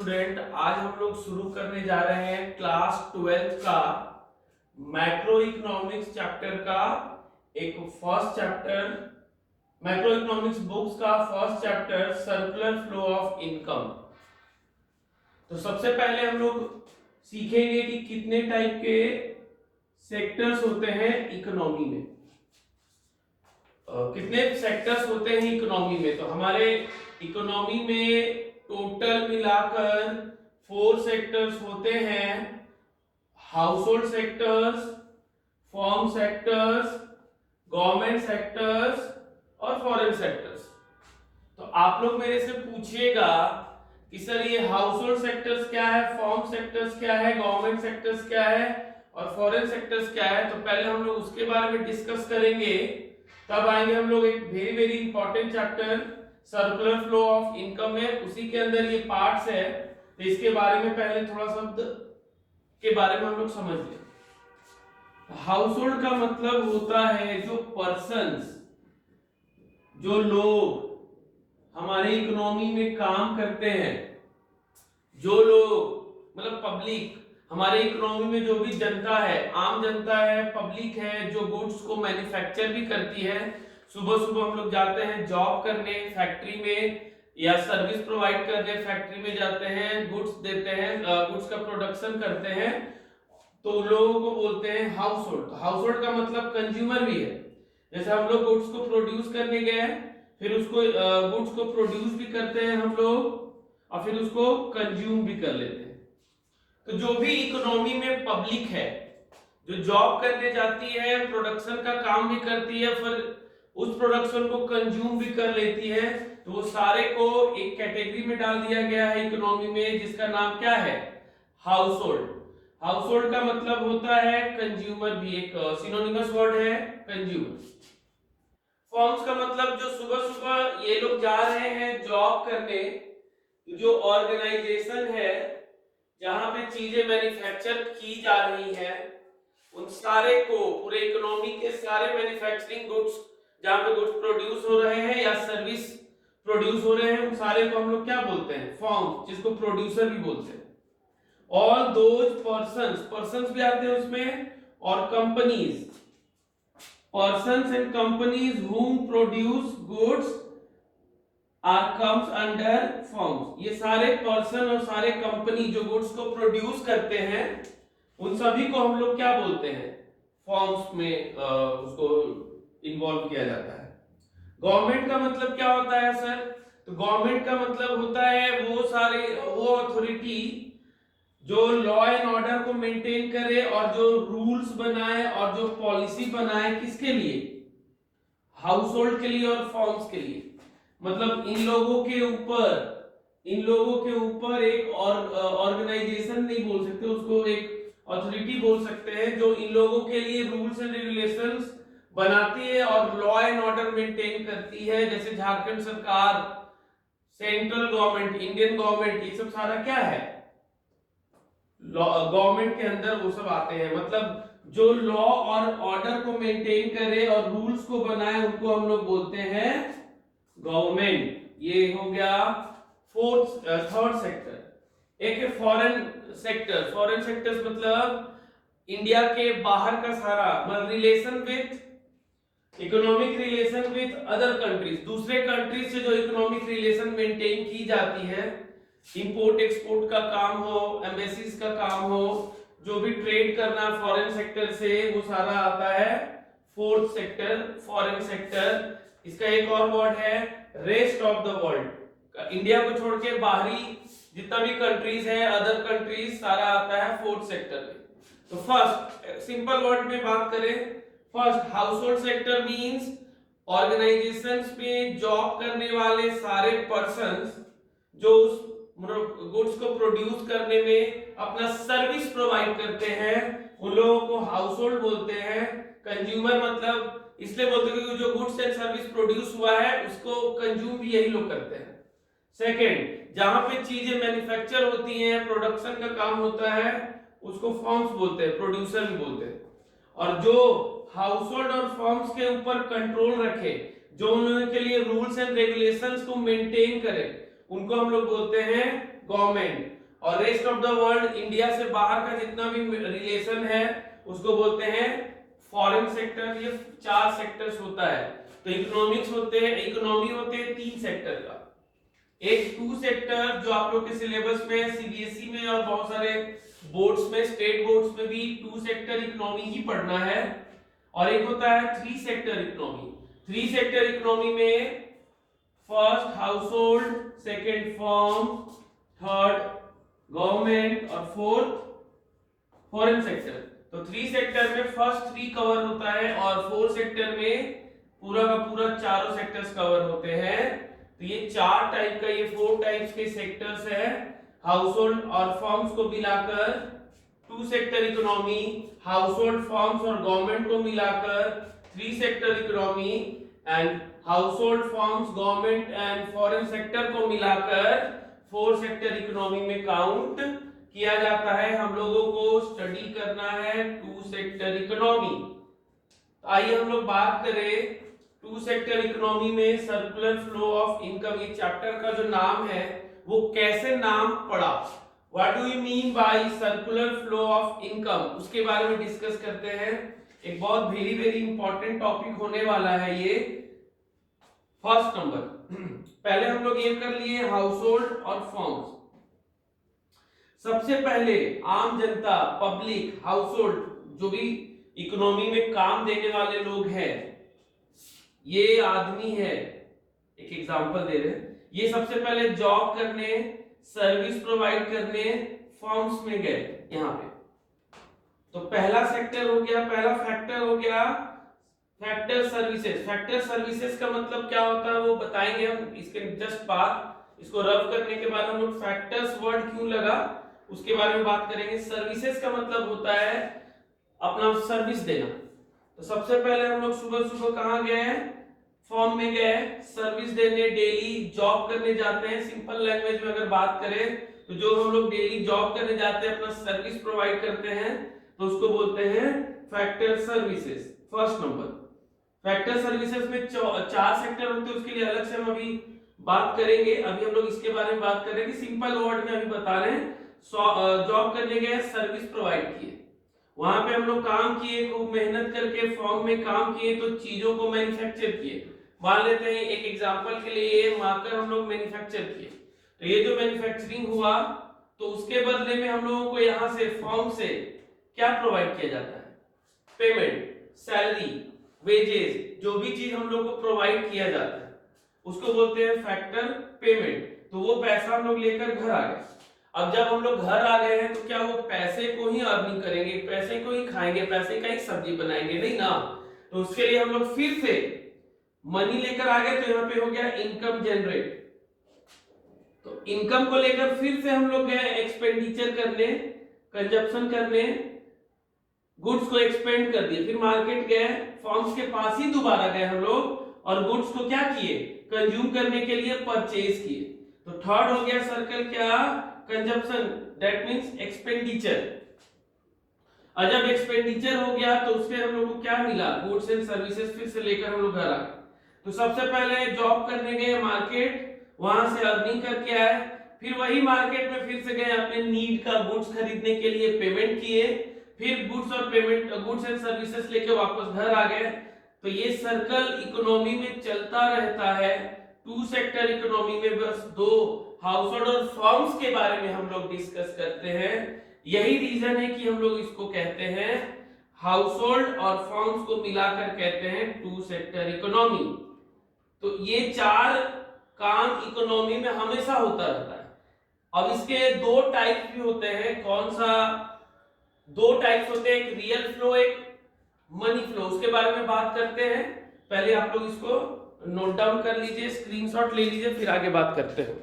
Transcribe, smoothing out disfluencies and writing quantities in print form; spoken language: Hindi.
स्टूडेंट, आज हम लोग शुरू करने जा रहे हैं क्लास 12th का मैक्रो इकोनॉमिक्स चैप्टर का एक first chapter, macro economics books का first chapter circular flow of income. तो सबसे पहले हम लोग सीखेंगे कि कितने टाइप के सेक्टर्स होते हैं इकोनॉमी में। कितने सेक्टर्स होते हैं इकोनॉमी में। तो हमारे इकोनॉमी में टोटल मिलाकर 4 सेक्टर्स होते हैं। House hold sectors, form sectors, government sectors और फॉरेन सेक्टर्स। तो आप लोग मेरे से पूछिएगा कि सर ये हाउस होल्ड सेक्टर्स क्या है, फॉर्म सेक्टर्स क्या है, गवर्नमेंट सेक्टर्स क्या है और फॉरेन सेक्टर्स क्या है। तो पहले हम लोग उसके बारे में डिस्कस करेंगे, तब आएंगे हम लोग एक very very important chapter circular flow of income है। उसी के अंदर ये पार्ट्स है, तो इसके बारे में पहले थोड़ा शब्द के बारे में हम लोग समझ लें। हाउस होल्ड का मतलब होता है जो पर्सन्स, जो लोग हमारे इकोनॉमी में काम करते हैं, जो लोग मतलब पब्लिक, हमारे इकोनॉमी में जो भी जनता है, आम जनता है, पब्लिक है, जो गुड्स को मैन्युफैक्चर भी करती है। सुबह सुबह हम लोग जाते हैं जॉब करने फैक्ट्री में या सर्विस प्रोवाइड करने फैक्ट्री में जाते हैं, गुड्स देते हैं, गुड्स का प्रोडक्शन करते हैं, तो लोगों को बोलते हैं हाउस होल्ड। हाउस होल्ड का मतलब कंज्यूमर भी है। जैसे हम लोग गुड्स को प्रोड्यूस करने गए, फिर उसको गुड्स को प्रोड्यूस भी करते हैं हम लोग और फिर उसको कंज्यूम भी कर लेते हैं। तो जो भी इकोनॉमी में पब्लिक है, जो जॉब करने जाती है, प्रोडक्शन का काम भी करती है, फिर उस प्रोडक्शन को कंज्यूम भी कर लेती है, तो वो सारे को एक कैटेगरी में डाल दिया गया है इकोनॉमी में, जिसका नाम क्या है, हाउस होल्ड। हाउस होल्ड का मतलब होता है कंज्यूमर, भी एक सिनोनिमस वर्ड है कंज्यूमर। फॉर्म्स का मतलब जो सुबह सुबह ये लोग जा रहे हैं जॉब करने, जो ऑर्गेनाइजेशन है जहां पे चीजें मैन्युफैक्चर की जा रही है, उन सारे को, पूरे इकोनॉमी के सारे मैन्युफैक्चरिंग गुड्स जहां पे गुड्स प्रोड्यूस हो रहे हैं या सर्विस प्रोड्यूस हो रहे हैं, उन सारे को हम लोग क्या बोलते हैं, फॉर्म, जिसको प्रोड्यूसर भी बोलते हैं। ऑल दोज पर्सन्स भी आते हैं उसमें, और companies, persons and companies whom produce goods are comes under firms। ये सारे पर्सन और सारे कंपनी जो गुड्स को प्रोड्यूस करते हैं, उन सभी को हम लोग क्या बोलते हैं, फॉर्म्स में उसको इन्वॉल्व किया जाता है। गवर्नमेंट का मतलब क्या होता है सर? तो गवर्नमेंट का मतलब होता है वो अथॉरिटी जो लॉ एंड ऑर्डर को मेंटेन करे और जो रूल्स बनाए और जो पॉलिसी बनाए, किसके लिए, हाउस होल्ड के लिए और फॉर्म्स के लिए। मतलब इन लोगों के ऊपर एक ऑर्गेनाइजेशन नहीं बोल सकते, उसको एक अथॉरिटी बोल सकते हैं, जो इन लोगों के लिए रूल्स एंड रेगुलेशंस बनाती है और लॉ एंड ऑर्डर मेंटेन करती है। जैसे झारखंड सरकार, सेंट्रल गवर्नमेंट, इंडियन गवर्नमेंट, ये सब सारा क्या है, गवर्नमेंट के अंदर वो सब आते हैं। मतलब जो लॉ और ऑर्डर को मेंटेन करे और रूल्स को बनाए, उनको हम लोग बोलते हैं गवर्नमेंट। ये हो गया थर्ड सेक्टर। एक है फॉरेन सेक्टर। फॉरेन सेक्टर्स मतलब इंडिया के बाहर का सारा, मतलब relation with, economic relation with other countries, दूसरे कंट्रीज से जो इकोनॉमिक रिलेशन मेंटेन की जाती है, इंपोर्ट एक्सपोर्ट का काम हो, एम्बेसीज का काम हो, जो भी ट्रेड करना फॉरेन सेक्टर से, वो सारा आता है फोर्थ सेक्टर, फॉरेन सेक्टर। इसका एक और वर्ड है rest of the world. India को छोड़ के बाहरी जितना भी कंट्रीज है, अदर कंट्रीज, सारा आता है फोर्थ सेक्टर में। तो फर्स्ट सिंपल वर्ड में बात करें, first house hold sector means organisations में जॉब करने वाले सारे पर्संस जो उस गुड्स को प्रोड्यूस करने में अपना सर्विस प्रोवाइड करते हैं, उन लोगों को हाउस होल्ड बोलते हैं। कंज्यूमर मतलब इसलिए बोलते हैं क्योंकि जो गुड्स एंड सर्विस प्रोड्यूस हुआ है उसको कंज्यूम भी यही लोग करते हैं। सेकंड, जहां पे चीजें मैन्युफैक्चर होती हैं, प्रोडक्शन का काम होता है, उसको फॉर्म्स बोलते हैं, प्रोड्यूसर भी बोलते हैं। और जो हाउस होल्ड और फॉर्म्स के ऊपर कंट्रोल रखे, जो उन लोगों के लिए रूल्स एंड रेगुलेशंस को मेंटेन करे, उनको हम लोग बोलते हैं गवर्नमेंट, और rest of the world, India से बाहर का जितना भी रिलेशन है उसको बोलते हैं फॉरेन सेक्टर। ये 4 सेक्टर्स होता है। तो इकोनॉमिक्स होते हैं, इकोनॉमी होते हैं 3 सेक्टर का। एक 2 सेक्टर जो आप लोग के सिलेबस में सीबीएसई में और बहुत सारे बोर्ड्स में, स्टेट बोर्ड्स में भी 2 सेक्टर इकोनॉमी ही पढ़ना है, और एक होता है 3 सेक्टर इकोनॉमी। 3 सेक्टर इकोनॉमी में first house hold, second firm, third government और फोर्थ फॉरेन सेक्टर। तो 3 सेक्टर में फर्स्ट 3 कवर होता है और 4 सेक्टर में पूरा का पूरा चारों सेक्टर्स कवर होते हैं। तो ये 4 टाइप का, ये 4 टाइप्स के सेक्टर्स है। हाउस होल्ड और फर्म्स को मिलाकर 2 sector economy, house hold, firms और गवर्नमेंट को मिलाकर 3 sector economy, and house hold, firms, government and foreign sector को मिलाकर 4 सेक्टर इकोनॉमी में काउंट किया जाता है। हम लोगों को स्टडी करना है 2 सेक्टर इकोनॉमी। तो आइए हम लोग बात करें 2 सेक्टर इकोनॉमी में सर्कुलर फ्लो ऑफ इनकम। ये चैप्टर का जो नाम है वो कैसे नाम पड़ा, what do you mean by circular flow of income, उसके बारे में डिस्कस करते हैं। एक बहुत वेरी वेरी इंपॉर्टेंट टॉपिक होने वाला है ये। फर्स्ट नंबर, पहले हम लोग ये कर लिए हाउस होल्ड और फर्म्स। सबसे पहले आम जनता, पब्लिक, हाउस होल्ड, जो भी इकोनॉमी में काम देने वाले लोग हैं, ये आदमी है, एक एग्जांपल दे रहे हैं, ये सबसे पहले जॉब करने, सर्विस प्रोवाइड करने फर्म्स में गए यहां पे। तो पहला सेक्टर हो गया, पहला फैक्टर हो गया फैक्टर सर्विसेज। फैक्टर सर्विसेज का मतलब क्या होता है वो बताएंगे हम इसके जस्ट बाद। इसको रफ करने के बाद हम लोग फैक्टर्स वर्ड क्यों लगा उसके बारे में बात करेंगे। सर्विसेज का मतलब होता है अपना सर्विस देना। तो सबसे पहले हम लोग सुबह सुबह कहां गए, फॉर्म में गए, सर्विस देने, डेली जॉब करने जाते हैं। सिंपल लैंग्वेज में अगर बात करें तो जो हम लोग डेली जॉब करने जाते हैं, अपना सर्विस प्रोवाइड करते हैं, तो उसको बोलते हैं factor services. First number, factor services में 4 सेक्टर होते हैं, उसके लिए अलग से हम अभी बात करेंगे। अभी हम लोग इसके बारे में बात करेंगे, सिंपल वर्ड में अभी बता रहे हैं। जॉब करने गए, सर्विस प्रोवाइड किए, वहां पे हम लोग काम किए, खूब मेहनत करके फॉर्म में काम किए, तो चीजों को मैन्युफैक्चर किए। मान लेते हैं एक एग्जांपल के लिए ये मार्कर हम लोग मैन्युफैक्चर किए, तो ये जो मैन्युफैक्चरिंग हुआ तो उसके बदले में हम लोगों को यहाँ से फॉर्म से क्या प्रोवाइड किया जाता है, पेमेंट, सैलरी, वेजेस, जो भी चीज हम लोग को प्रोवाइड किया जाता है उसको बोलते हैं फैक्टर पेमेंट। तो वो पैसा हम लोग लेकर घर आ गए। अब जब हम लोग घर आ गए हैं तो क्या वो पैसे को ही अर्निंग करेंगे, पैसे को ही खाएंगे, पैसे का ही सब्जी बनाएंगे, नहीं ना। तो उसके लिए हम लोग फिर से मनी लेकर आ गए, तो यहाँ पे हो गया इनकम जनरेट। तो इनकम को लेकर फिर से हम लोग गए एक्सपेंडिचर करने, कंजप्शन करने, गुड्स को एक्सपेंड कर दिए, फिर मार्केट गए, फॉर्म्स के पास ही दोबारा गए हम लोग और गुड्स को क्या किए, कंज्यूम करने के लिए परचेज किए। तो थर्ड हो गया सर्कल क्या, कंजप्शन, दैट मींस एक्सपेंडिचर। और जब एक्सपेंडिचर हो गया तो उससे हम लोग को क्या मिला, गुड्स एंड सर्विसेज फिर से लेकर हम लोग घर आ गए। तो सबसे पहले जॉब करने गए मार्केट, वहां से अर्निंग करके आए, फिर वही मार्केट में फिर से गए अपने नीड का गुड्स खरीदने के लिए, पेमेंट किए, फिर गुड्स और पेमेंट, गुड्स एंड सर्विसेज लेके वापस घर आ गए। तो ये सर्कल इकोनॉमी में चलता रहता है। 2 सेक्टर इकोनॉमी में बस 2 हाउस होल्ड और फर्म्स के बारे में हम लोग डिस्कस करते हैं। यही रीजन है कि हम लोग इसको कहते हैं हाउस होल्ड और फर्म्स को मिलाकर कहते हैं 2 सेक्टर इकोनॉमी। तो ये 4 काम इकोनॉमी में हमेशा होता रहता है। अब इसके 2 टाइप्स भी होते हैं। कौन सा 2 टाइप्स होते हैं, एक रियल फ्लो, एक मनी फ्लो, उसके बारे में बात करते हैं। पहले आप लोग इसको नोट डाउन कर लीजिए, स्क्रीनशॉट ले लीजिए, फिर आगे बात करते हैं।